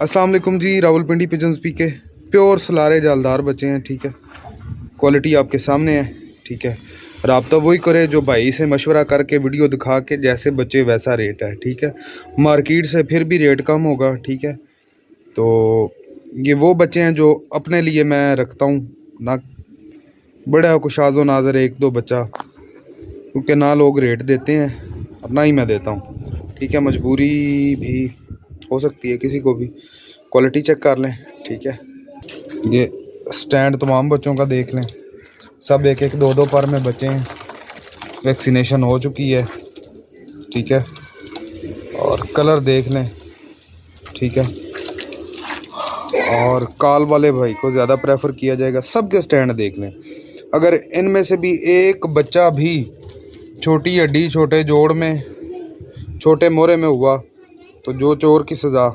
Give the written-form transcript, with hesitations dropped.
अस्सलाम वालेकुम जी। Rawalpindi pigeons P के प्योर सलारे जालदार बच्चे हैं, ठीक है। क्वालिटी आपके सामने है, ठीक है। राब्ता वही करे जो भाई से मशवरा करके वीडियो दिखा के जैसे बच्चे वैसा रेट है, ठीक है। मार्केट से फिर भी रेट कम होगा, ठीक है। तो ये वो बच्चे हैं जो अपने लिए मैं रखता हूँ ना, बड़ा कुशाजो नाजर एक दो बच्चा, क्योंकि ना लोग रेट देते हैं, अपना ही मैं देता हूँ, ठीक है। मजबूरी भी हो सकती है किसी को भी। क्वालिटी चेक कर लें, ठीक है। ये स्टैंड तमाम बच्चों का देख लें, सब एक एक दो दो पर में बच्चे हैं, वैक्सीनेशन हो चुकी है, ठीक है। और कलर देख लें, ठीक है। और काल वाले भाई को ज़्यादा प्रेफर किया जाएगा। सबके स्टैंड देख लें, अगर इनमें से भी एक बच्चा भी छोटी हड्डी छोटे जोड़ में छोटे मोरे में हुआ तो जो चोर की सज़ा